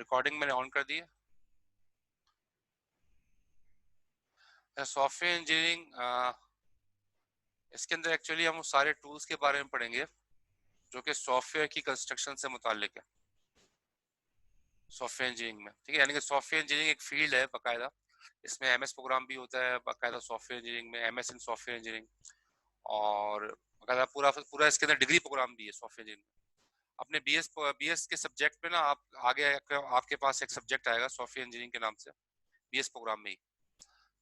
Recording मैंने on कर दी है। सॉफ्टवेयर इंजीनियरिंग, इसके अंदर एक्चुअली हम उस सारे टूल्स के बारे में पढ़ेंगे जो कि सॉफ्टवेयर की कंस्ट्रक्शन से मुताल्लिक है सॉफ्टवेयर इंजीनियरिंग में। ठीक है, यानी कि सॉफ्टवेयर इंजीनियरिंग एक फील्ड है बाकायदा। इसमें एमएस प्रोग्राम भी होता है बाकायदा सॉफ्टवेयर इंजीनियरिंग में, एमएस इन सॉफ्टवेयर इंजीनियरिंग, और बाकायदा पूरा पूरा इसके अंदर डिग्री प्रोग्राम भी है सॉफ्टवेयर इंजीनियरिंग में। अपने बीएस के सब्जेक्ट में ना आप आगे आपके पास एक सब्जेक्ट आएगा सॉफ्टवेयर इंजीनियरिंग के नाम से, बीएस प्रोग्राम में ही।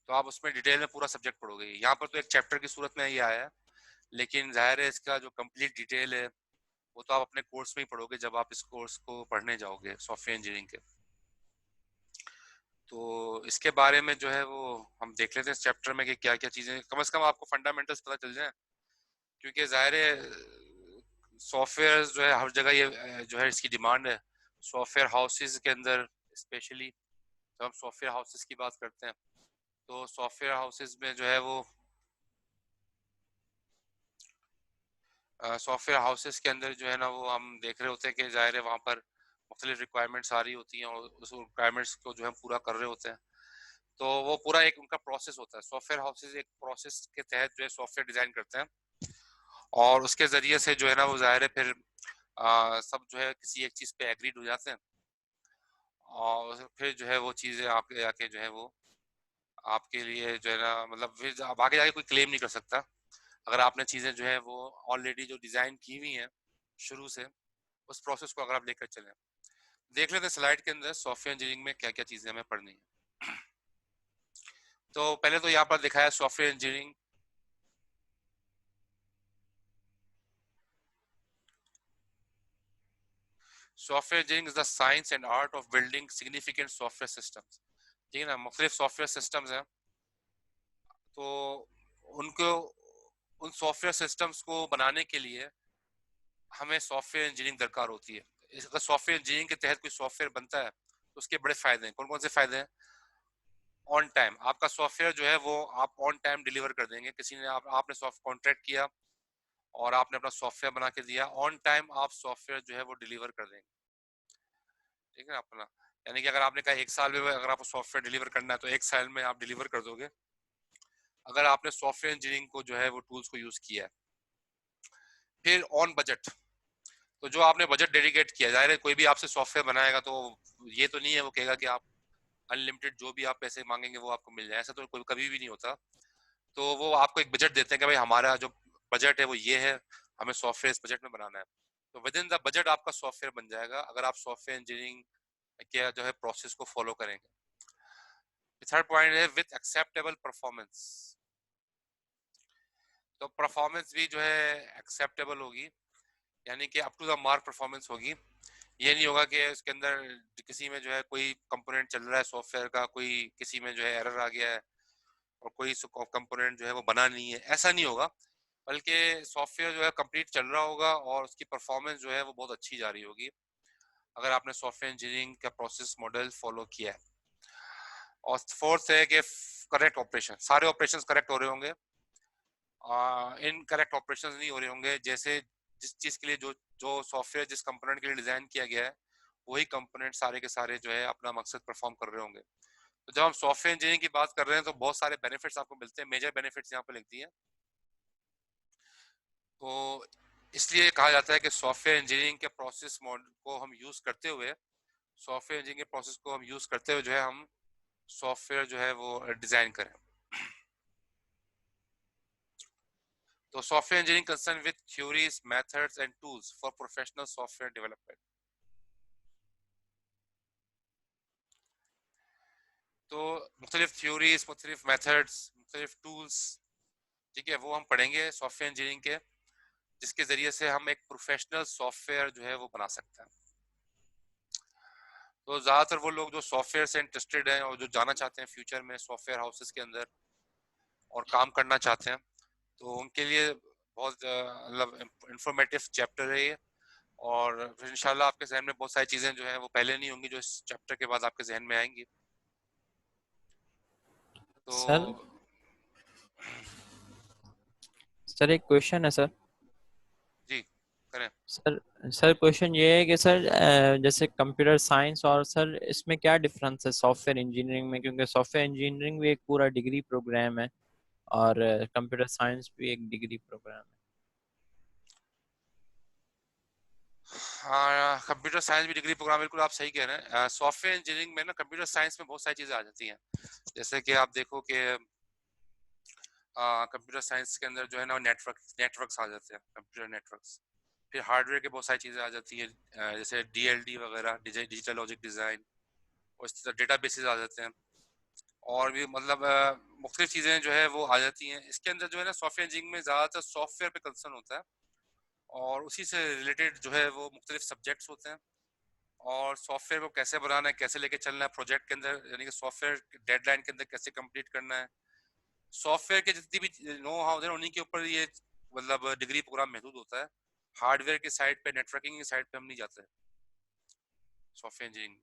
तो आप उसमें डिटेल में पूरा सब्जेक्ट पढ़ोगे। यहाँ पर तो एक चैप्टर की सूरत में ये आया है, लेकिन जाहिर है इसका जो कंप्लीट डिटेल है वो तो आप अपने कोर्स में ही पढ़ोगे जब आप इस कोर्स को पढ़ने जाओगे सॉफ्टवेयर इंजीनियरिंग के। तो इसके बारे में जो है वो हम देख लेते हैं इस चैप्टर में कि क्या क्या चीज़ें कम से कम आपको फंडामेंटल्स पता चल जाए, क्योंकि जाहिर है सॉफ्टवेयर जो है हर जगह ये जो है इसकी डिमांड है सॉफ्टवेयर हाउसेज के अंदर स्पेशली। जब हम सॉफ्टवेयर हाउसेज की बात करते हैं तो सॉफ्टवेयर हाउसेज में जो है वो सॉफ्टवेयर हाउसेस के अंदर जो है ना वो हम देख रहे होते हैं कि जाहिर है वहाँ पर मुख्तलिफ रिक्वायरमेंट्स आ रही होती हैं और उस रिक्वायरमेंट्स को जो है पूरा कर रहे होते हैं। तो वो पूरा एक उनका प्रोसेस होता है। सॉफ्टवेयर हाउसेस एक प्रोसेस के तहत जो है सॉफ्टवेयर डिजाइन करते हैं और उसके जरिए से जो है ना वो जाहिर है फिर सब जो है किसी एक चीज़ पे एग्रीड हो जाते हैं और फिर जो है वो चीज़ें आपके आके जो है वो आपके लिए जो है ना मतलब फिर आप आगे जाके कोई क्लेम नहीं कर सकता अगर आपने चीज़ें जो है वो ऑलरेडी जो डिज़ाइन की हुई हैं शुरू से, उस प्रोसेस को अगर आप लेकर चलें। देख लेते हैं स्लाइड के अंदर सॉफ्टवेयर इंजीनियरिंग में क्या क्या चीज़ें हमें पढ़नी है। तो पहले तो यहाँ पर दिखाया है software engineering. Software engineering is the science and art of building significant software systems. ठीक है ना, मुख्तलिफ सॉफ्टवेयर सिस्टम्स हैं, तो उनको उन सॉफ्टवेयर सिस्टम्स को बनाने के लिए हमें सॉफ्टवेयर इंजीनियरिंग दरकार होती है। अगर सॉफ्टवेयर इंजीनियरिंग के तहत कोई सॉफ्टवेयर बनता है तो उसके बड़े फायदे हैं। कौन कौन से फायदे हैं? ऑन टाइम, आपका सॉफ्टवेयर जो है वो आप ऑन टाइम डिलीवर कर देंगे। किसी ने आपने सॉफ्ट कॉन्ट्रैक्ट किया और आपने अपना सॉफ्टवेयर बना के दिया, ऑन टाइम आप सॉफ्टवेयर जो है वो डिलीवर कर देंगे। ठीक है अपना, यानी कि अगर आपने कहा एक साल में अगर आपको सॉफ्टवेयर डिलीवर करना है तो एक साल में आप डिलीवर कर दोगे अगर आपने सॉफ्टवेयर इंजीनियरिंग को जो है वो टूल्स को यूज किया है। फिर ऑन बजट, तो जो आपने बजट डेडिकेट किया, जाहिर है कोई भी आपसे सॉफ्टवेयर बनाएगा तो ये तो नहीं है वो कहेगा कि आप अनलिमिटेड जो भी आप पैसे मांगेंगे वो आपको मिल जाए, ऐसा तो कोई कभी भी नहीं होता। तो वो आपको एक बजट देते हैं कि भाई हमारा जो बजट है वो ये है, हमें सॉफ्टवेयर इस बजट में बनाना है। तो विद इन द बजट आपका सॉफ्टवेयर बन जाएगा अगर आप सॉफ्टवेयर इंजीनियरिंग के जो है प्रोसेस को फॉलो करेंगे। थर्ड पॉइंट है विद एक्सेप्टेबल परफॉर्मेंस। तो परफॉर्मेंस भी जो है एक्सेप्टेबल होगी, यानी कि up to the mark performance होगी। ये नहीं होगा कि उसके अंदर किसी में जो है कोई कंपोनेंट चल रहा है सॉफ्टवेयर का, कोई किसी में जो है एरर आ गया है और कोई कंपोनेंट जो है वो बना नहीं है, ऐसा नहीं होगा। बल्कि सॉफ्टवेयर जो है कंप्लीट चल रहा होगा और उसकी परफॉर्मेंस जो है वो बहुत अच्छी जा रही होगी अगर आपने सॉफ्टवेयर इंजीनियरिंग का प्रोसेस मॉडल फॉलो किया है। और फोर्थ है कि करेक्ट ऑपरेशन, सारे ऑपरेशंस करेक्ट हो रहे होंगे, इनकरेक्ट ऑपरेशंस नहीं हो रहे होंगे। जैसे जिस चीज़ के लिए जो जो सॉफ्टवेयर जिस कंपोनेंट के लिए डिज़ाइन किया गया है वही कंपोनेंट सारे के सारे जो है अपना मकसद परफॉर्म कर रहे होंगे। तो जब हम सॉफ्टवेयर इंजीनियरिंग की बात कर रहे हैं तो बहुत सारे बेनिफिट्स आपको मिलते हैं। मेजर बेनिफिट्स यहाँ पर लिख दिए हैं। तो इसलिए कहा जाता है कि सॉफ्टवेयर इंजीनियरिंग के प्रोसेस मॉडल को हम यूज़ करते हुए, सॉफ्टवेयर इंजीनियरिंग के प्रोसेस को हम यूज़ करते हुए जो है हम सॉफ्टवेयर जो है वो डिज़ाइन करें। तो software engineering concern with theories methods and tools for professional software development. तो मुख्तलिफ थ्योरीज, मुख्तलिफ मेथड्स, मुख्तलिफ टूल्स, ठीक है, वो हम पढ़ेंगे सॉफ्टवेयर इंजीनियरिंग के, जिसके जरिए से हम एक प्रोफेशनल सॉफ्टवेयर जो है वो बना सकते हैं। तो ज़्यादातर वो लोग जो सॉफ्टवेयर से इंटरेस्टेड हैं और जो जाना चाहते हैं फ्यूचर में सॉफ्टवेयर हाउसेस के अंदर और काम करना चाहते हैं, तो उनके लिए बहुत मतलब इंफॉर्मेटिव चैप्टर है ये। और फिर इंशाल्लाह आपके जहन में बहुत सारी चीज़ें जो हैं वो पहले नहीं होंगी जो इस चैप्टर के बाद आपके जहन में आएंगी। तो सर सर एक क्वेश्चन है सर। जी करें। सर सर क्वेश्चन ये है कि सर जैसे कंप्यूटर साइंस और सर इसमें क्या डिफरेंस है सॉफ्टवेयर इंजीनियरिंग में, क्योंकि सॉफ्टवेयर इंजीनियरिंग भी एक पूरा डिग्री प्रोग्राम है और कंप्यूटर साइंस भी एक डिग्री प्रोग्राम है। हाँ, कंप्यूटर साइंस भी डिग्री प्रोग्राम, बिल्कुल आप सही कह रहे हैं। सॉफ्टवेयर इंजीनियरिंग में ना कंप्यूटर साइंस में बहुत सारी चीज़ें आ जाती हैं। जैसे कि आप देखो कि कंप्यूटर साइंस के अंदर जो है ना नेटवर्क्स आ जाते हैं, कंप्यूटर नेटवर्क्स। फिर हार्डवेयर की बहुत सारी चीज़ें आ जाती है, जैसे डीएलडी वगैरह, डिजिटल लॉजिक डिज़ाइन, और इस तरह डेटा बेसिस आ जाते हैं। और भी मतलब मुख्तलिफ चीज़ें जो है वो आ जाती हैं इसके अंदर। जो है ना सॉफ्टवेयर इंजीनियरिंग में ज़्यादातर सॉफ्टवेयर पे कंसर्न होता है, और उसी से रिलेटेड जो है वो मुख्तलिफ सब्जेक्ट्स होते हैं। और सॉफ्टवेयर को कैसे बनाना है, कैसे लेके चलना है प्रोजेक्ट के अंदर, यानी कि सॉफ्टवेयर डेडलाइन के अंदर कैसे कंप्लीट करना है। सॉफ्टवेयर के जितनी भी नो हाउ है उन्हीं के ऊपर ये मतलब डिग्री प्रोग्राम महदूद होता है। हार्डवेयर की साइड पे, नेटवर्किंग की साइड पे हम नहीं जाते सॉफ्टवेयर इंजीनियरिंग।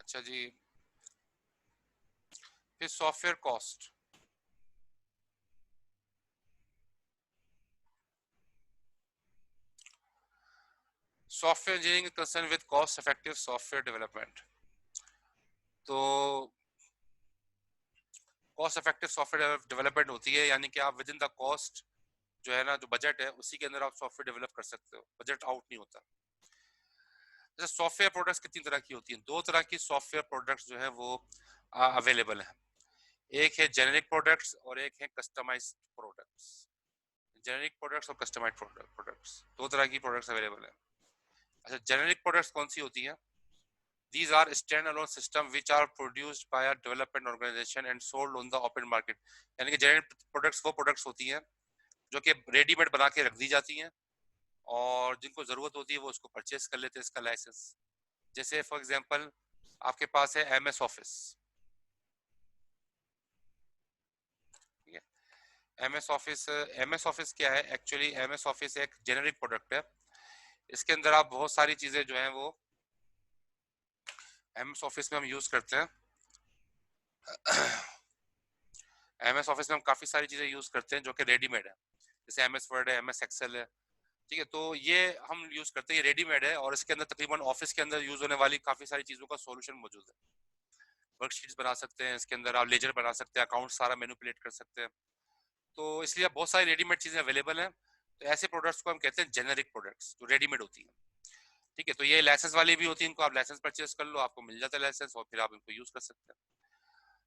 अच्छा जी, फिर software cost. Software engineering concern with cost effective software development. तो कॉस्ट इफेक्टिव सॉफ्टवेयर डेवलपमेंट होती है, यानी कि आप विद इन द कॉस्ट जो है ना, जो बजट है उसी के अंदर आप सॉफ्टवेयर डेवलप कर सकते हो, बजट आउट नहीं होता। जैसे सॉफ्टवेयर प्रोडक्ट्स कितनी तरह की होती हैं, दो तरह की सॉफ्टवेयर प्रोडक्ट्स जो है वो अवेलेबल है। एक है जेनेरिक प्रोडक्ट्स और एक है कस्टमाइज्ड प्रोडक्ट्स। जेनेरिक प्रोडक्ट्स और कस्टमाइज्ड प्रोडक्ट्स, दो तरह की प्रोडक्ट्स अवेलेबल है। अच्छा, जेनेरिक प्रोडक्ट्स कौन सी होती हैं? These are standalone system which are produced by a development organization and sold on the open market। यानी कि जेनेरिक प्रोडक्ट्स वो प्रोडक्ट्स होती हैं जो कि रेडीमेड बना के रख दी जाती हैं, और जिनको जरूरत होती है वो उसको परचेस कर लेते हैं इसका लाइसेंस। जैसे फॉर एग्जांपल आपके पास है एमएस ऑफिस, ठीक है। एमएस ऑफिस क्या है एक्चुअली? एमएस ऑफिस एक जेनेरिक प्रोडक्ट है। इसके अंदर आप बहुत सारी चीजें जो हैं वो एमएस ऑफिस में हम यूज करते हैं। एमएस ऑफिस में हम काफी सारी चीजें यूज करते हैं जो कि रेडीमेड है, जैसे एमएस वर्ड है, एमएस एक्सेल है, ठीक है। तो ये हम यूज करते हैं, ये रेडीमेड है, और इसके अंदर तकरीबन ऑफिस के अंदर यूज होने वाली काफी सारी चीजों का सॉल्यूशन मौजूद है। वर्कशीट्स बना सकते हैं इसके अंदर, आप लेजर बना सकते हैं, अकाउंट सारा मैनिपुलेट कर सकते हैं। तो इसलिए बहुत सारी रेडीमेड चीजें अवेलेबल हैं। तो ऐसे प्रोडक्ट्स को हम कहते हैं जेनेरिक प्रोडक्ट्स, जो रेडीमेड होती हैं, ठीक है। तो ये लाइसेंस वाली भी होती है, इनको आप लाइसेंस परचेज कर लो, आपको मिल जाता है लाइसेंस, और फिर आप इनको यूज कर सकते हैं।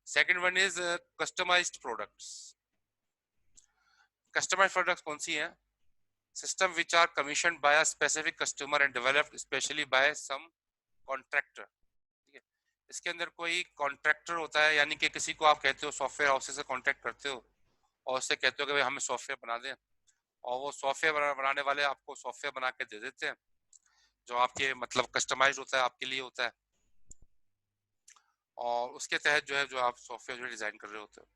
Second one is customised products. Customised products कौन सी हैं? System which are commission by a specific customer and developed specially by some contractor, ठीक है। इसके अंदर कोई कॉन्ट्रैक्टर होता है, यानी कि किसी को आप कहते हो सॉफ्टवेयर हाउस से कॉन्ट्रैक्ट करते हो, और उससे कहते हो कि भाई हमें सॉफ्टवेयर बना दें, और वो सॉफ्टवेयर बनाने वाले आपको सॉफ्टवेयर बना के दे देते हैं जो आपके मतलब कस्टमाइज होता है, आपके लिए होता है, और उसके तहत जो है जो आप सॉफ्टवेयर जो डिजाइन कर रहे होते हो।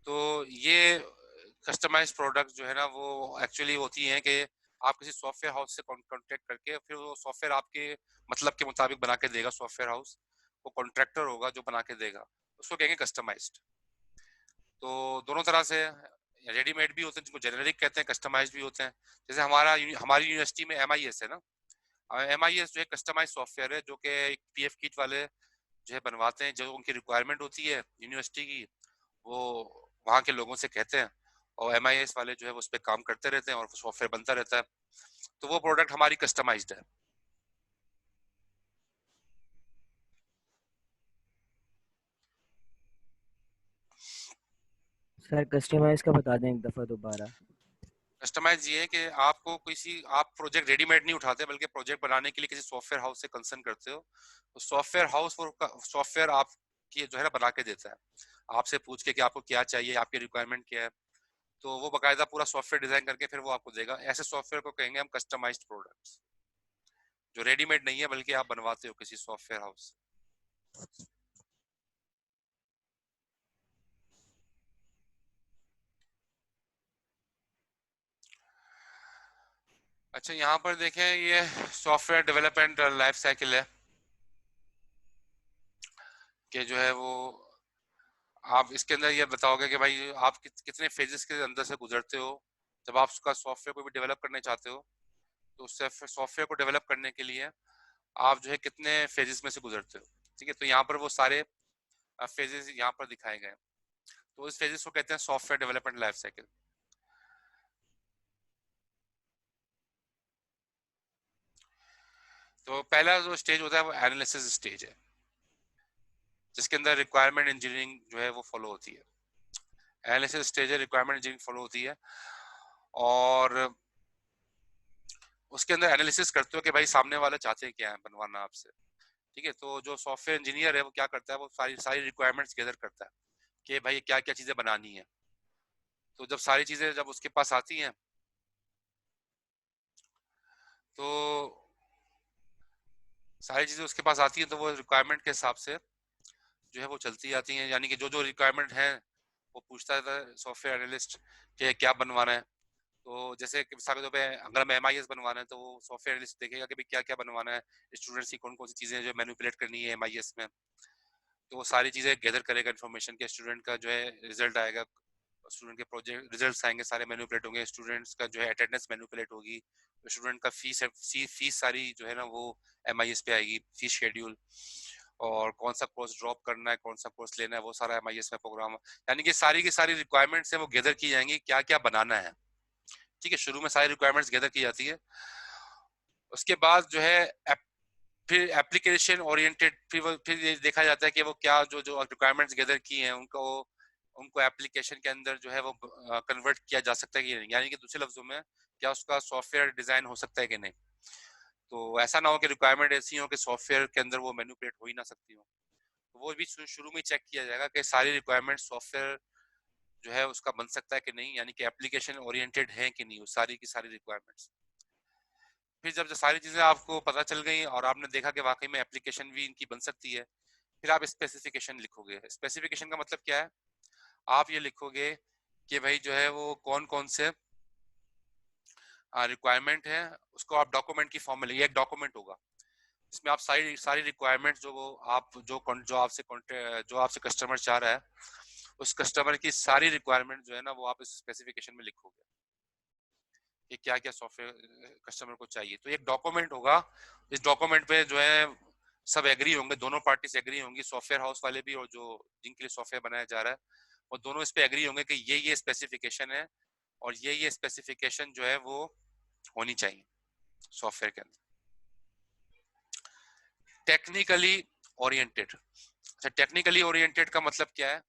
तो ये कस्टमाइज प्रोडक्ट जो है ना वो एक्चुअली होती हैं कि आप किसी सॉफ्टवेयर हाउस से कॉन्ट्रैक्ट करके फिर वो सॉफ्टवेयर आपके मतलब के मुताबिक बना के देगा सॉफ्टवेयर हाउस। वो कॉन्ट्रैक्टर होगा जो बना के देगा, उसको कहेंगे कस्टमाइज्ड। तो दोनों तरह से रेडीमेड भी होते हैं जिनको जेनेरिक कहते हैं, कस्टमाइज्ड भी होते हैं। जैसे हमारी यूनिवर्सिटी में एमआईएस है ना, एमआईएस जो है कस्टमाइज सॉफ्टवेयर है जो कि पीएफ किट वाले जो है बनवाते हैं, जो उनकी रिक्वायरमेंट होती है यूनिवर्सिटी की, वो वहाँ के लोगों से कहते हैं, और एमआईएस वाले जो है उस पर काम करते रहते हैं और सॉफ्टवेयर बनता रहता है। तो वो प्रोडक्ट हमारी कस्टमाइज्ड है। सर कस्टमाइज का बता दें एक दफ़ा दोबारा। कस्टमाइज ये है कि आपको किसी आप प्रोजेक्ट रेडीमेड नहीं उठाते, बल्कि प्रोजेक्ट बनाने के लिए किसी सॉफ्टवेयर हाउस से कंसर्न करते हो, तो सॉफ्टवेयर हाउस वो सॉफ्टवेयर आपकी जो है ना बना के देता है, आपसे पूछ के कि आपको क्या चाहिए, आपकी रिक्वायरमेंट क्या है। तो वो बाकायदा पूरा सॉफ्टवेयर डिजाइन करके फिर वो आपको देगा। ऐसे सॉफ्टवेयर को कहेंगे हम कस्टमाइज्ड प्रोडक्ट्स, जो रेडीमेड नहीं है बल्कि आप बनवाते हो किसी सॉफ्टवेयर हाउस से। अच्छा, यहाँ पर देखें, ये सॉफ्टवेयर डेवलपमेंट लाइफ साइकिल है कि जो है वो आप इसके अंदर ये बताओगे कि भाई आप कितने फेजेस के अंदर से गुजरते हो जब आप उसका सॉफ्टवेयर को भी डेवलप करने चाहते हो। तो उससे सॉफ्टवेयर को डेवलप करने के लिए आप जो है कितने फेजेस में से गुजरते हो। ठीक है, तो यहाँ पर वो सारे फेजेस यहाँ पर दिखाए गए हैं। तो इस फेजेस को कहते हैं सॉफ्टवेयर डेवलपमेंट लाइफ साइकिल। तो पहला जो स्टेज होता है वो एनालिसिस स्टेज है, जिसके अंदर रिक्वायरमेंट इंजीनियरिंग जो है वो फॉलो होती है। एनालिसिस स्टेज है, रिक्वायरमेंट इंजीनियरिंग फॉलो होती है, और उसके अंदर एनालिसिस करते हो कि भाई सामने वाला चाहते क्या है बनवाना आपसे। ठीक है, तो जो सॉफ्टवेयर इंजीनियर है वो क्या करता है, वो सारी सारी रिक्वायरमेंट्स गैदर करता है कि भाई क्या क्या चीजें बनानी है। तो जब सारी चीजें जब उसके पास आती हैं, तो सारी चीजें उसके पास आती हैं, तो वो रिक्वायरमेंट के हिसाब से जो है वो चलती जाती हैं। यानी कि जो जो रिक्वायरमेंट है वो पूछता है सॉफ्टवेयर एनालिस्ट कि क्या बनवाना है। तो जैसे कि मिसाल के तौर पे अगर हमें MIS बनवाना है, तो वो सॉफ्टवेयर एनालिस्ट देखेगा कि भाई क्या क्या बनवाना है, स्टूडेंट्स की कौन कौन सी चीजें जो मैनिपुलेट करनी है MIS में। तो वो सारी चीजें गैदर करेगा इन्फॉर्मेशन के, स्टूडेंट का जो है रिजल्ट आएगा, स्टूडेंट के प्रोजेक्ट रिजल्ट्स आएंगे, सारे मैनिपुलेट होंगे, स्टूडेंट्स का जो है अटेंडेंस मैनिपुलेट होगी, स्टूडेंट का फीस सारी जो है ना वो MIS पे आएगी, फीस शेड्यूल, और कौन सा कोर्स ड्रॉप करना है, कौन सा कोर्स लेना है, वो सारा MIS में प्रोग्राम। यानी कि सारी की सारी रिक्वायरमेंट्स है वो गैदर की जाएंगी, क्या क्या बनाना है। ठीक है, शुरू में सारी रिक्वायरमेंट्स गैदर की जाती है। उसके बाद जो है फिर एप्लीकेशन ओरिएंटेड, फिर ये देखा जाता है कि वो क्या जो जो रिक्वायरमेंट्स गैदर की हैं उनको उनको एप्लीकेशन के अंदर जो है वो कन्वर्ट किया जा सकता है कि नहीं। यानी कि दूसरे लफ्जों में क्या उसका सॉफ्टवेयर डिजाइन हो सकता है कि नहीं। तो ऐसा ना हो कि रिक्वायरमेंट ऐसी हो कि सॉफ्टवेयर के अंदर वो मैनिपुलेट हो ही ना सकती हो। तो वो भी शुरू में चेक किया जाएगा कि सारी रिक्वायरमेंट सॉफ्टवेयर जो है उसका बन सकता है कि नहीं, यानी कि एप्लीकेशन ओरिएंटेड है कि नहीं वो सारी की सारी रिक्वायरमेंट्स। फिर जब सारी चीजें आपको पता चल गई और आपने देखा कि वाकई में एप्लीकेशन भी इनकी बन सकती है, फिर आप स्पेसिफिकेशन लिखोगे। स्पेसिफिकेशन का मतलब क्या है, आप ये लिखोगे कि भाई जो है वो कौन कौन से रिक्वायरमेंट है, उसको आप डॉक्यूमेंट की फॉर्म में लिखिए। एक डॉक्यूमेंट होगा जिसमें आप सारी सारी रिक्वायरमेंट जो वो आप जो आपसे कस्टमर चाह रहा है, उस कस्टमर की सारी रिक्वायरमेंट जो है ना वो आप इस स्पेसिफिकेशन में लिखोगे कि क्या क्या सॉफ्टवेयर कस्टमर को चाहिए। तो एक डॉक्यूमेंट होगा, इस डॉक्यूमेंट पे जो है सब एग्री होंगे, दोनों पार्टीज एग्री होंगी, सॉफ्टवेयर हाउस वाले भी और जो जिनके लिए सॉफ्टवेयर बनाया जा रहा है, और दोनों इस पे एग्री होंगे कि ये स्पेसिफिकेशन है और ये स्पेसिफिकेशन जो है वो होनी चाहिए सॉफ्टवेयर के अंदर। Technically oriented. अच्छा, टेक्निकली ओरिएंटेड का मतलब क्या है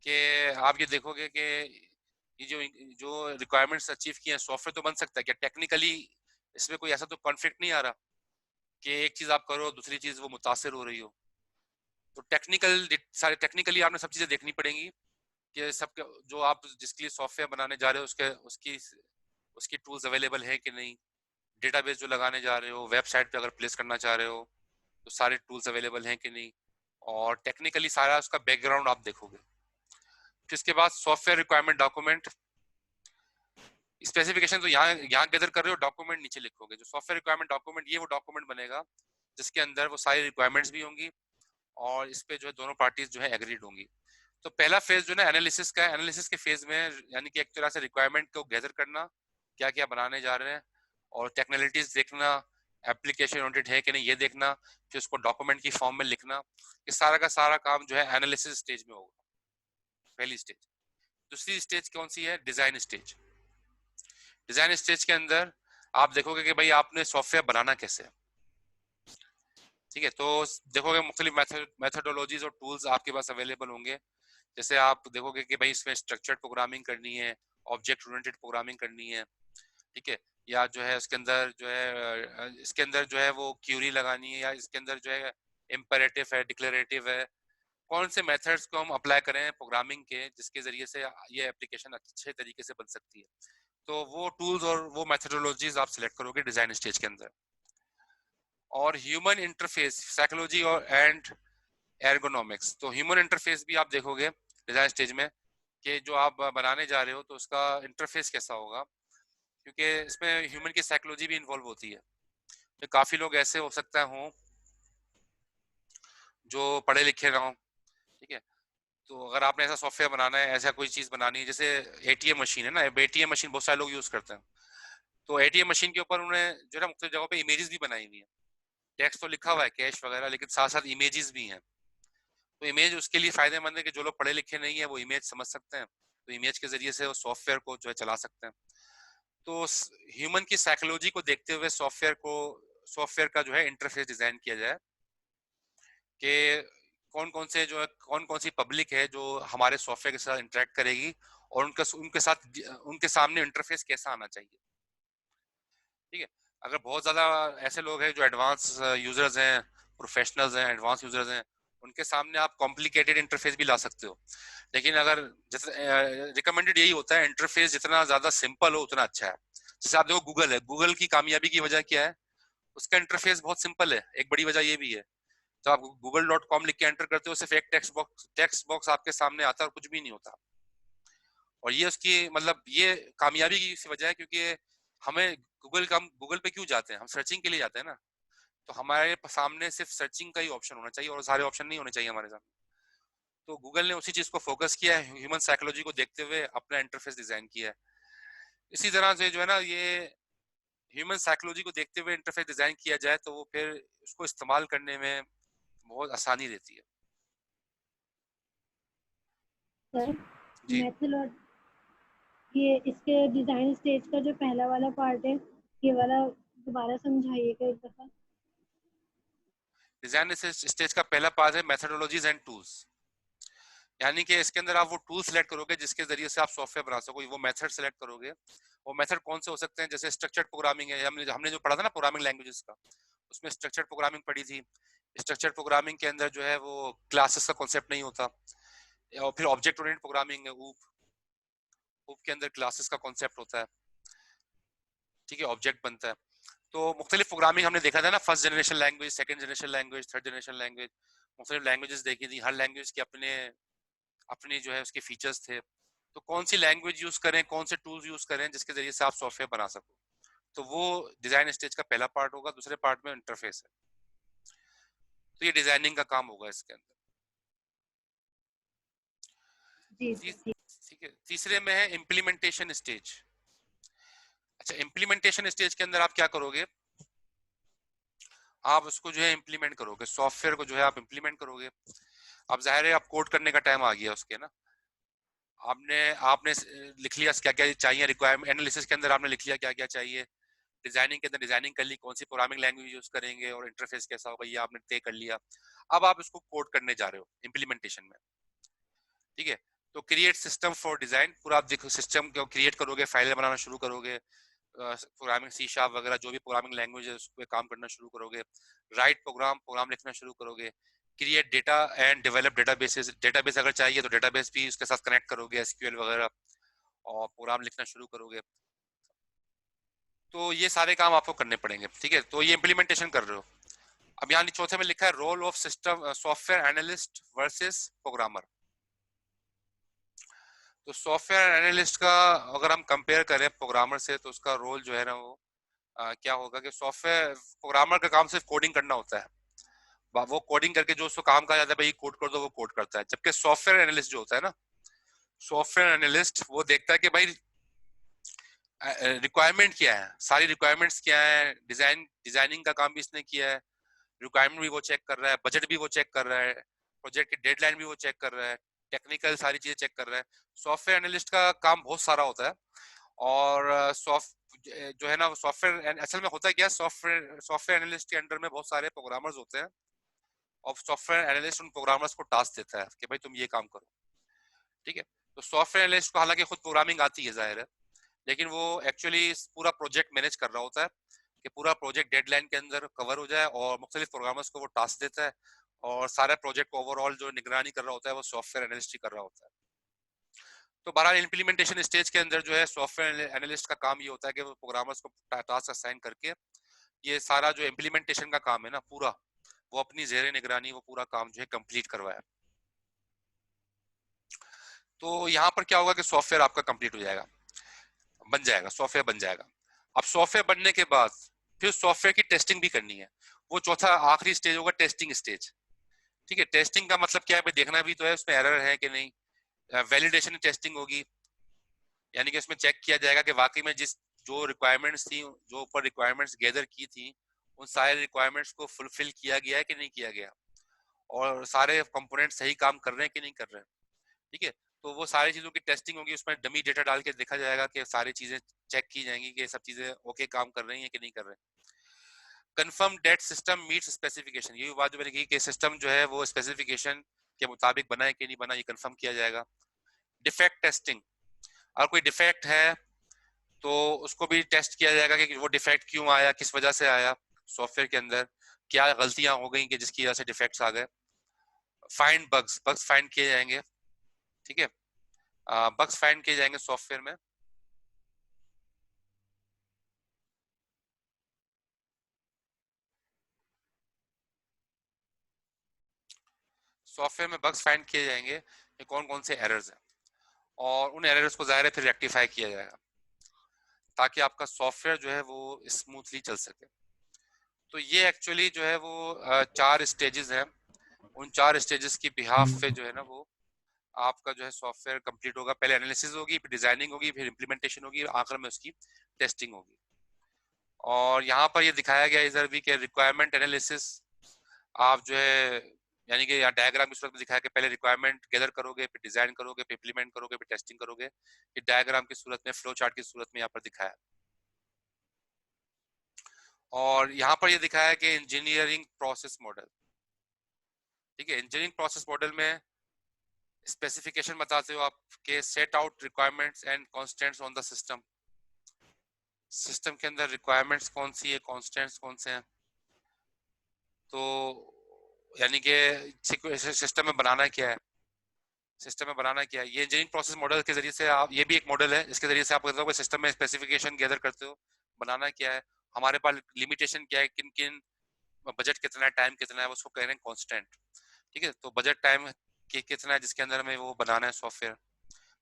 कि आप ये देखोगे कि ये जो जो रिक्वायरमेंट्स अचीव किए हैं, सॉफ्टवेयर तो बन सकता है क्या टेक्निकली, इसमें कोई ऐसा तो कॉन्फ्लिक्ट नहीं आ रहा कि एक चीज आप करो दूसरी चीज वो मुतासिर हो रही हो। तो सारे टेक्निकली आपने सब चीजें देखनी पड़ेंगी कि सब जो आप जिसके लिए सॉफ्टवेयर बनाने जा रहे हो उसके उसकी उसकी टूल्स अवेलेबल है कि नहीं, डेटाबेस जो लगाने जा रहे हो, वेबसाइट पे अगर प्लेस करना चाह रहे हो तो सारे टूल्स अवेलेबल हैं कि नहीं, और टेक्निकली सारा उसका बैकग्राउंड आप देखोगे। फिर इसके बाद सॉफ्टवेयर रिक्वायरमेंट डॉक्यूमेंट। स्पेसिफिकेशन तो यहाँ गैदर कर रहे हो, डॉक्यूमेंट नीचे लिखोगे। जो सॉफ्टवेयर रिक्वायरमेंट डॉक्यूमेंट, ये वो डॉक्यूमेंट बनेगा जिसके अंदर वो सारी रिक्वायरमेंट्स भी होंगी और इस पे जो है दोनों पार्टीज जो है एग्रीड होंगी। तो पहला फेज जो है एनालिसिस का है। एनालिसिस के फेज में यानी कि एक तरह से रिक्वायरमेंट को गैदर करना, क्या क्या बनाने जा रहे हैं, और टेक्नोलॉजीज देखना, एप्लीकेशन ओरिएंटेड है कि नहीं ये देखना, फिर उसको डॉक्यूमेंट की फॉर्म में लिखना। ये सारा का सारा काम जो है एनालिसिस स्टेज में होगा, पहली स्टेज। दूसरी स्टेज कौन सी है, डिजाइन स्टेज। डिजाइन स्टेज के अंदर आप देखोगे कि भाई आपने सॉफ्टवेयर बनाना कैसे है। ठीक है, तो देखोगे मुख्तलिफ मेथोडोलॉजीज और टूल्स आपके पास अवेलेबल होंगे। जैसे आप देखोगे कि भाई इसमें स्ट्रक्चर्ड प्रोग्रामिंग करनी है, ऑब्जेक्ट ओरिएंटेड प्रोग्रामिंग करनी है। ठीक है, या जो है इसके अंदर जो है वो क्यूरी लगानी है, या इसके अंदर जो है इम्पेरेटिव है, डिक्लेरेटिव है। कौन से मेथड्स को हम अप्लाई करें प्रोग्रामिंग के जिसके जरिए से ये एप्लीकेशन अच्छे तरीके से बन सकती है। तो वो टूल्स और वो मेथोडोलॉजीज आप सिलेक्ट करोगे डिजाइन स्टेज के अंदर। और ह्यूमन इंटरफेस, साइकोलॉजी और एंड एर्गोनॉमिक्स। तो ह्यूमन इंटरफेस भी आप देखोगे डिजाइन स्टेज में कि जो आप बनाने जा रहे हो तो उसका इंटरफेस कैसा होगा। क्योंकि इसमें ह्यूमन की साइकोलॉजी भी इन्वॉल्व होती है। तो काफी लोग ऐसे हो सकता हों जो पढ़े लिखे ना हों, ठीक है। तो अगर आपने ऐसा सॉफ्टवेयर बनाना है, ऐसा कोई चीज बनानी है, जैसे एटीएम मशीन है ना, एटीएम मशीन बहुत सारे लोग यूज करते हैं। तो एटीएम मशीन के ऊपर उन्होंने जो है ना मुख्तलिफ जगहों पे इमेजेस भी बनाई हुई है। टेक्स्ट तो लिखा हुआ है कैश वगैरह, लेकिन साथ साथ इमेजेस भी हैं। तो इमेज उसके लिए फायदेमंद है कि जो लोग पढ़े लिखे नहीं है वो इमेज समझ सकते हैं, तो इमेज के जरिए से वो सॉफ्टवेयर को जो है चला सकते हैं। तो ह्यूमन की साइकोलॉजी को देखते हुए सॉफ्टवेयर का जो है इंटरफेस डिजाइन किया जाए कि कौन कौन सी पब्लिक है जो हमारे सॉफ्टवेयर के साथ इंटरेक्ट करेगी, और उनके सामने इंटरफेस कैसा आना चाहिए, ठीक है। अगर बहुत ज्यादा ऐसे लोग हैं जो एडवांस यूजर्स हैं, प्रोफेशनल्स हैं, एडवांस यूजर्स हैं, उनके सामने आप कॉम्प्लिकेटेड इंटरफेस भी ला सकते हो। लेकिन अगर रिकमेंडेड यही होता है, इंटरफेस जितना ज्यादा सिंपल हो उतना अच्छा है। जैसे आप देखो गूगल है, गूगल की कामयाबी की वजह क्या है? उसका इंटरफेस बहुत सिंपल है। एक बड़ी वजह ये भी है, जब आप google.com लिख के एंटर करते हो, सिर्फ एक टेक्स्ट बॉक्स आपके सामने आता है और कुछ भी नहीं होता। और ये उसकी मतलब ये कामयाबी की वजह है, क्योंकि हमें हम गूगल पे क्यों जाते हैं? हम सर्चिंग के लिए जाते हैं ना। तो हमारे सामने सिर्फ सर्चिंग का ही ऑप्शन होना चाहिए और सारे ऑप्शन नहीं होने चाहिए हमारे सामने। तो गूगल ने उसी चीज को फोकस किया है, ह्यूमन साइकोलॉजी को देखते हुए अपना इंटरफेस डिजाइन किया है। इसी तरह से जो है ना, ये ह्यूमन साइकोलॉजी को देखते हुए इंटरफेस डिजाइन किया जाए तो वो फिर उसको इस्तेमाल करने में बहुत आसानी रहती है। सर जी, मेथड, ये इसके डिजाइन स्टेज का जो पहला वाला पार्ट है, ये वाला दोबारा समझाइएगा एक दफा। डिजाइन स्टेज का पहला पार्ट है मेथोडोलॉजीज एंड टूल्स। यानी कि इसके अंदर आप वो टूल सेलेक्ट करोगे जिसके जरिए से आप सॉफ्टवेयर बना सको, वो मेथड सेलेक्ट करोगे। वो मेथड कौन से हो सकते हैं? जैसे स्ट्रक्चर्ड प्रोग्रामिंग है, हमने जो पढ़ा था ना प्रोग्रामिंग लैंग्वेजेस का, उसमें स्ट्रक्चर्ड प्रोग्रामिंग पढ़ी थी। स्ट्रक्चर्ड प्रोग्रामिंग के अंदर जो है वो क्लासेस का कॉन्सेप्ट नहीं होता। और फिर ऑब्जेक्ट ओरिएंटेड प्रोग्रामिंग है, ऊप के अंदर क्लासेस का कॉन्सेप्ट होता है, ठीक है, ऑब्जेक्ट बनता है। तो मुख्तलिफ प्रोग्रामिंग हमने देखा था ना, first generation language, second generation language, third generation language, मुख्तलिफ लैंग्वेजेस देखी थी। हर लैंग्वेज के अपने अपनी जो है उसके फीचर्स थे। तो कौन सी लैंग्वेज यूज करें, कौन से टूल्स यूज करें जिसके जरिए से आप सॉफ्टवेयर बना सको, तो वो डिजाइन स्टेज का पहला पार्ट होगा। दूसरे पार्ट में इंटरफेस है, तो ये डिजाइनिंग का काम होगा इसके अंदर। जी सर, जी। ठीक है, तीसरे में है इम्प्लीमेंटेशन स्टेज। अच्छा, इम्प्लीमेंटेशन स्टेज के अंदर आप क्या करोगे? आप उसको जो है इम्प्लीमेंट करोगे, सॉफ्टवेयर को जो है आप इम्प्लीमेंट करोगे। अब जाहिर है आप कोड करने का टाइम आ गया उसके ना। आपने आपने लिख लिया क्या क्या चाहिए, रिक्वायरमेंट एनालिसिस के अंदर आपने लिख लिया क्या क्या चाहिए, डिजाइनिंग के अंदर डिजाइनिंग कर ली, कौन सी प्रोग्रामिंग लैंग्वेज यूज करेंगे और इंटरफेस कैसा होगा, ये आपने तय कर लिया। अब आप इसको कोड करने जा रहे हो इम्प्लीमेंटेशन में, ठीक है। तो क्रिएट सिस्टम फॉर डिजाइन, पूरा आप देखो सिस्टम को क्रिएट करोगे, फाइल बनाना शुरू करोगे, प्रोग्रामिंग सी शार्प वगैरह जो भी प्रोग्रामिंग लैंग्वेज है उस पर काम करना शुरू करोगे। राइट प्रोग्राम लिखना शुरू करोगे। Create data and develop databases, database अगर चाहिए तो डेटाबेस भी उसके साथ कनेक्ट करोगे, एसक्यूएल वगैरह, और प्रोग्राम लिखना शुरू करोगे। तो ये सारे काम आपको करने पड़ेंगे, ठीक है। तो ये इम्प्लीमेंटेशन कर रहे हो। अब यहाँ चौथे में लिखा है role of system software analyst versus programmer. तो सॉफ्टवेयर एनालिस्ट का अगर हम कंपेयर करें प्रोग्रामर से, तो उसका रोल जो है ना वो क्या होगा कि सॉफ्टवेयर प्रोग्रामर का काम सिर्फ कोडिंग करना होता है। वो कोडिंग करके जो उसको काम कहा जाता है भाई कोड कर दो, वो कोड करता है। जबकि सॉफ्टवेयर एनालिस्ट जो होता है ना, सॉफ्टवेयर एनालिस्ट वो देखता है कि भाई रिक्वायरमेंट क्या है, सारी रिक्वायरमेंट्स क्या है, डिजाइनिंग का काम भी इसने किया है, रिक्वायरमेंट भी वो चेक कर रहा है, बजट भी वो चेक कर रहा है, प्रोजेक्ट की डेडलाइन भी वो चेक कर रहा है, टेक्निकल सारी चीजें चेक कर रहा है। सॉफ्टवेयर एनालिस्ट का काम बहुत सारा होता है। और सॉफ्ट जो है ना सॉफ्टवेयर असल में होता है क्या, सॉफ्टवेयर एनालिस्ट के अंडर में बहुत सारे प्रोग्रामर्स होते हैं, और सॉफ्टवेयर एनालिस्ट उन प्रोग्रामर्स को टास्क देता है कि भाई तुम ये काम करो, ठीक है। तो सॉफ्टवेयर एनालिस्ट को हालांकि खुद प्रोग्रामिंग आती है जाहिर है, लेकिन वो एक्चुअली पूरा प्रोजेक्ट मैनेज कर रहा होता है कि पूरा प्रोजेक्ट डेडलाइन के अंदर कवर हो जाए, और मुख्तलिफ प्रोग्रामर्स को वो टास्क देता है, और सारे प्रोजेक्ट को ओवरऑल जो निगरानी कर रहा होता है वो सॉफ्टवेयर एनालिस्ट ही कर रहा होता है। तो बहरहाल इम्प्लीमेंटेशन स्टेज के अंदर जो है सॉफ्टवेयर एनालिस्ट का काम ये होता है कि वो प्रोग्रामर्स को टास्क असाइन करके ये सारा जो इम्प्लीमेंटेशन का काम है ना पूरा, वो अपनी जेर निगरानी वो पूरा काम जो है कंप्लीट करवाया। तो यहाँ पर क्या होगा कि सॉफ्टवेयर आपका कंप्लीट हो जाएगा। बन जाएगा, सॉफ्टवेयर बन जाएगा। अब सॉफ्टवेयर बनने के बाद फिर सॉफ्टवेयर की टेस्टिंग भी करनी है, वो चौथा आखिरी स्टेज होगा टेस्टिंग स्टेज। ठीक है, टेस्टिंग का मतलब क्या है, देखना भी तो है उसमें एरर है कि नहीं। वैलिडेशन टेस्टिंग होगी, यानी कि उसमें चेक किया जाएगा कि वाकई में जिस जो रिक्वायरमेंट्स थी, जो ऊपर रिक्वायरमेंट्स गैदर की थी, उन सारे रिक्वायरमेंट्स को फुलफिल किया गया है कि नहीं किया गया, और सारे कंपोनेंट सही काम कर रहे हैं कि नहीं कर रहे हैं। ठीक है, तो वो सारी चीजों की टेस्टिंग होगी, उसमें डमी डेटा डाल के देखा जाएगा कि सारी चीजें चेक की जाएंगी कि सब चीजें ओके काम कर रही हैं कि नहीं कर रहे। Confirm that system meets specification, ये बात जो मैंने की कि सिस्टम जो है वो स्पेसिफिकेशन के मुताबिक बना है कि नहीं बना, ये कंफर्म किया जाएगा। डिफेक्ट टेस्टिंग, अगर कोई डिफेक्ट है तो उसको भी टेस्ट किया जाएगा कि वो डिफेक्ट क्यों आया, किस वजह से आया, सॉफ्टवेयर के अंदर क्या गलतियां हो गई कि जिसकी वजह से डिफेक्ट्स आ गए। फाइंड बग्स, बग्स फाइंड किए जाएंगे। ठीक है, बग्स फाइंड किए जाएंगे सॉफ्टवेयर में। सॉफ्टवेयर में बग्स फाइंड किए जाएंगे कि कौन कौन से एरर्स हैं, और उन एरर्स को ज़ाहिर है फिर रेक्टिफाई किया जाएगा ताकि आपका सॉफ्टवेयर जो है वो स्मूथली चल सके। तो ये एक्चुअली जो है वो 4 स्टेजेस हैं। उन 4 स्टेजेस की बिहाफ पे जो है ना वो आपका जो है सॉफ्टवेयर कंप्लीट होगा। पहले एनालिसिस होगी, फिर डिजाइनिंग होगी, फिर इम्प्लीमेंटेशन होगी, और आखिर में उसकी टेस्टिंग होगी। और यहाँ पर ये दिखाया गया इधर भी कि रिक्वायरमेंट एनालिसिस आप जो है, यानी कि यहाँ डायग्राम की सूरत में दिखाया कि पहले रिक्वायरमेंट गैदर करोगे, फिर डिजाइन करोगे, फिर इम्प्लीमेंट करोगे, फिर टेस्टिंग करोगे। ये डायग्राम की सूरत में, फ्लो चार्ट की सूरत में यहाँ पर दिखाया। और यहाँ पर ये दिखाया कि इंजीनियरिंग प्रोसेस मॉडल। ठीक है, इंजीनियरिंग प्रोसेस मॉडल में स्पेसिफिकेशन बताते हो आप के set out requirements and constants on the system. System के अंदर रिक्वायरमेंट्स कौन सी है, कॉन्स्टेंट्स कौन से हैं, तो यानी कि सिस्टम में बनाना क्या है, सिस्टम में बनाना क्या है। ये इंजीनियरिंग प्रोसेस मॉडल के जरिए से आप, ये भी एक मॉडल है जिसके जरिए से आप कहते हो सिस्टम में स्पेसिफिकेशन गैदर करते हो, बनाना क्या है, हमारे पास लिमिटेशन क्या है, किन किन, बजट कितना है, टाइम कितना है, उसको कह रहे हैं कॉन्स्टेंट। ठीक है, तो बजट टाइम कितना है जिसके अंदर हमें वो बनाना है सॉफ्टवेयर।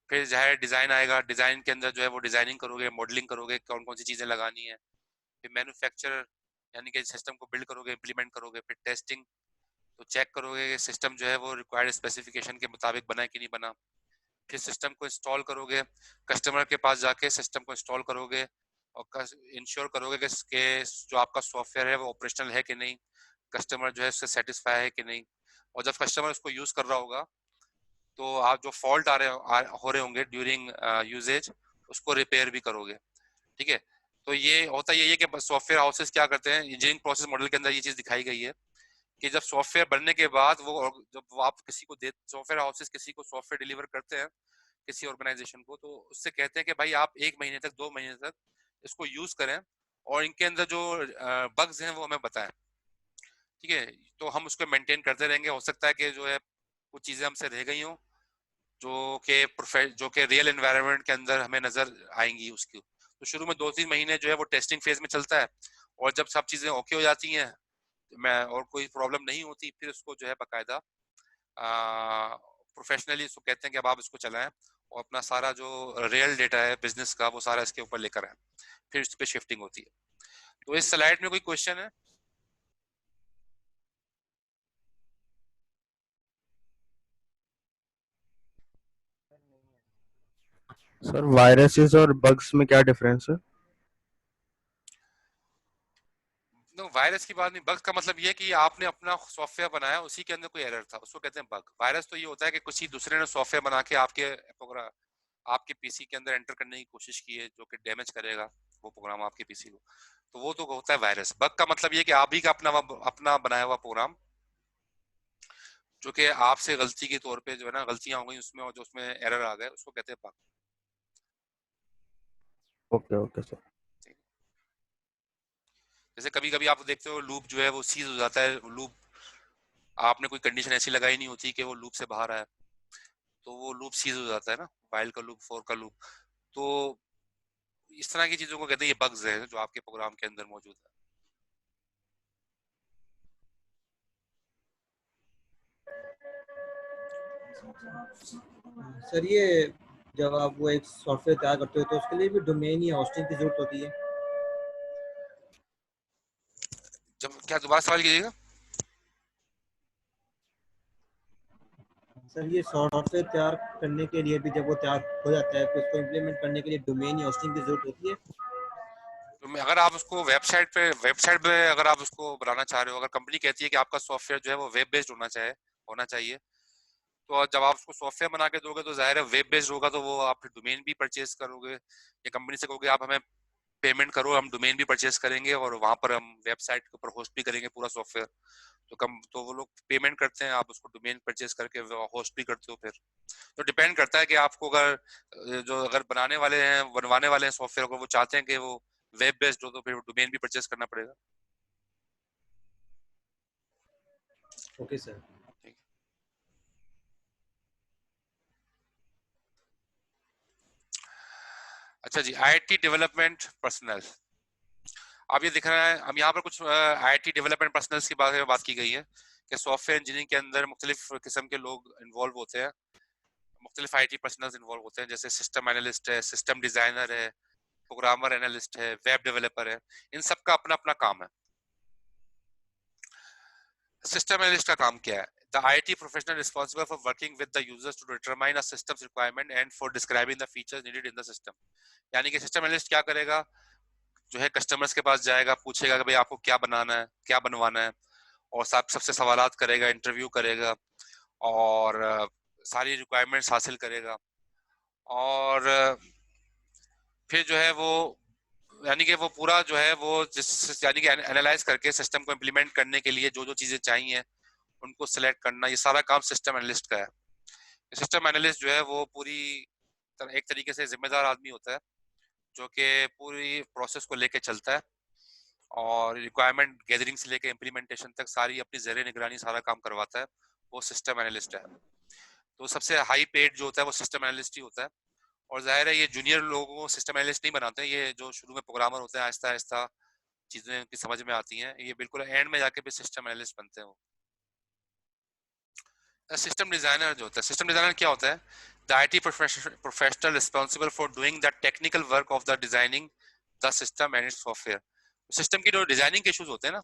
फिर जाहिर डिजाइन आएगा, डिजाइन के अंदर जो है वो डिजाइनिंग करोगे, मॉडलिंग करोगे, कौन कौन सी चीजें लगानी है। फिर मैन्युफैक्चर, यानी कि सिस्टम को बिल्ड करोगे, इम्प्लीमेंट करोगे। फिर टेस्टिंग, तो चेक करोगे कि सिस्टम जो है वो रिक्वायर्ड स्पेसिफिकेशन के मुताबिक बना है कि नहीं बना। फिर सिस्टम को इंस्टॉल करोगे, कस्टमर के पास जाके सिस्टम को इंस्टॉल करोगे और इंश्योर करोगे कि जो आपका सॉफ्टवेयर है वो ऑपरेशनल है कि नहीं, कस्टमर जो है उससे सेटिस्फाई है कि नहीं। और जब कस्टमर उसको यूज कर रहा होगा तो आप जो फॉल्ट हो रहे होंगे ड्यूरिंग यूजेज, उसको रिपेयर भी करोगे। ठीक है, तो ये होता यही है कि सॉफ्टवेयर हाउसेस क्या करते हैं, इंजीनियरिंग प्रोसेस मॉडल के अंदर ये चीज दिखाई गई है कि जब सॉफ्टवेयर बनने के बाद वो, जब वो आप किसी को दे, सॉफ्टवेयर हाउसेस किसी को सॉफ्टवेयर डिलीवर करते हैं किसी ऑर्गेनाइजेशन को, तो उससे कहते हैं कि भाई आप 1 महीने तक, 2 महीने तक इसको यूज करें और इनके अंदर जो बग्स हैं वो हमें बताएं। ठीक है, तो हम उसको मेंटेन करते रहेंगे। हो सकता है कि जो है कुछ चीजें हमसे रह गई हों जो कि रियल एनवायरनमेंट के अंदर हमें नजर आएंगी उसकी। तो शुरू में 2-3 महीने जो है वो टेस्टिंग फेज में चलता है, और जब सब चीजें ओके हो जाती हैं, मैं और कोई प्रॉब्लम नहीं होती, फिर उसको जो है बाकायदा प्रोफेशनली इसको कहते हैं कि अब आप इसको चलाएं और अपना सारा जो रियल डेटा है बिजनेस का वो सारा इसके ऊपर लेकर आए, फिर इस पे शिफ्टिंग होती है। तो इस स्लाइड में कोई क्वेश्चन है? सर वायरसेस और बग्स में क्या डिफरेंस है? तो वायरस की बात नहीं, बग का मतलब ये है कि आपने अपना सॉफ्टवेयर बनाया, उसी के अंदर कोई एरर था, उसको कहते हैं बग। वायरस तो ये होता है कि किसी दूसरे ने सॉफ्टवेयर बना के आपके पीसी के अंदर एंटर करने की कोशिश की है, जो कि डैमेज करेगा वो प्रोग्राम आपके पीसी को, तो वो तो होता है वायरस। बग का मतलब ये कि आप ही का अपना बनाया हुआ प्रोग्राम जो कि आपसे गलती के तौर पे जो है ना गलतियां हो गई उसमें, और जो उसमें एरर आ गए, उसको कहते हैं बग। Okay okay sir. जैसे कभी कभी आप देखते हो लूप जो है वो सीज हो जाता है, लूप आपने कोई कंडीशन ऐसी लगाई नहीं होती कि वो लूप से बाहर आए, तो वो लूप सीज हो जाता है ना, वाइल का लूप, फॉर का लूप। तो इस तरह की चीजों को कहते हैं ये बग्स है जो आपके प्रोग्राम के अंदर मौजूद है। सर ये जब आप वो एक सॉफ्टवेयर तैयार करते हो तो उसके लिए भी डोमेन या होस्टिंग की जरूरत होती है? जब क्या दोबारा सवाल कीजिएगा? सर ये सॉफ्टवेयर तैयार करने के लिए भी जब वो तैयार हो जाता है तो उसको इम्प्लीमेंट करने के लिए डोमेन या होस्टिंग की जरूरत होती है? तो अगर आप उसको वेबसाइट पे अगर आप उसको बनाना चाह रहे हो, अगर कंपनी कहती है कि आपका सॉफ्टवेयर जो है वो वेब बेस्ड होना चाहिए, तो जब आप उसको सॉफ्टवेयर बना के दोगे तो जाहिर है वेब बेस्ड होगा, तो वो आप डोमेन भी परचेज करोगे या कंपनी से कहोगे आप हमें पेमेंट करो, हम डोमेन भी परचेज करेंगे और वहां पर हम वेबसाइट के ऊपर होस्ट भी करेंगे पूरा सॉफ्टवेयर। तो वो लोग पेमेंट करते हैं, आप उसको डोमेन परचेज करके होस्ट भी करते हो फिर। तो डिपेंड करता है कि आपको अगर बनवाने वाले हैं सॉफ्टवेयर को, वो चाहते हैं कि वो वेब बेस्ड हो, तो फिर डोमेन भी परचेज करना पड़ेगा। Okay sir. अच्छा जी, आईटी डेवलपमेंट पर्सनल। अब ये दिख रहा है, हम यहाँ पर कुछ आईटी डेवलपमेंट पर्सनल्स की बात की गई है कि सॉफ्टवेयर इंजीनियरिंग के अंदर मुख्तलिफ किस्म के लोग इन्वॉल्व होते हैं, मुख्तलिफ आईटी पर्सनल्स इन्वॉल्व होते हैं, जैसे सिस्टम एनालिस्ट है, सिस्टम डिजाइनर है, प्रोग्रामर एनालिस्ट है, वेब डेवलपर है। इन सब का अपना अपना काम है। सिस्टम एनालिस्ट का काम क्या है? The IT professional responsible for working with the users to determine a system's requirement and for describing the features needed in the system। यानी कि सिस्टम एनालिस्ट क्या करेगा, जो है कस्टमर्स के पास जाएगा, पूछेगा कि भाई आपको क्या बनाना है, क्या बनवाना है, और सबसे सवालात करेगा, इंटरव्यू करेगा और सारी रिक्वायरमेंट्स हासिल करेगा, और फिर जो है वो यानी कि वो पूरा जो है वो यानी कि एनालाइज करके सिस्टम को इम्प्लीमेंट करने के लिए जो जो चीजें चाहिए उनको सिलेक्ट करना, ये सारा काम सिस्टम एनालिस्ट का है। सिस्टम एनालिस्ट जो है वो एक तरीके से जिम्मेदार आदमी होता है, जो कि पूरी प्रोसेस को लेके चलता है और रिक्वायरमेंट गैदरिंग से लेके इम्प्लीमेंटेशन तक सारी अपनी ज़ेरे निगरानी सारा काम करवाता है, वो सिस्टम एनालिस्ट है। तो सबसे हाई पेड जो होता है वो सिस्टम एनालिस्ट ही होता है, और जाहिर है ये जूनियर लोगों को सिस्टम एनालिस्ट नहीं बनाते, ये जो शुरू में प्रोग्रामर होते हैं आहिस्ता आहिस्ता चीजें उनकी समझ में आती हैं, ये बिल्कुल एंड में जाके भी सिस्टम एनालिस्ट बनते हैं। सिस्टम डिजाइनर जो होता है, सिस्टम डिजाइनर क्या होता है? The IT professional responsible for doing the technical work of the designing the system and it's software. System की जो डिजाइनिंग के इश्यूज होते हैं ना,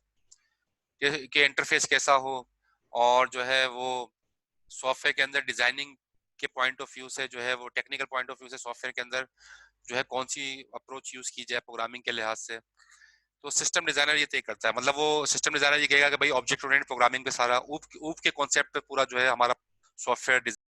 कि इंटरफेस कैसा हो, और जो है वो सॉफ्टवेयर के अंदर डिजाइनिंग के पॉइंट ऑफ व्यू से जो है वो टेक्निकल पॉइंट ऑफ व्यू से सॉफ्टवेयर के अंदर जो है कौन सी अप्रोच यूज की जाए प्रोग्रामिंग के लिहाज से, तो सिस्टम डिजाइनर ये तय करता है। मतलब वो सिस्टम डिजाइनर ये कहेगा कि भाई ऑब्जेक्ट ओरिएंटेड प्रोग्रामिंग पे सारा ऊप के कॉन्सेप्ट पे पूरा जो है हमारा सॉफ्टवेयर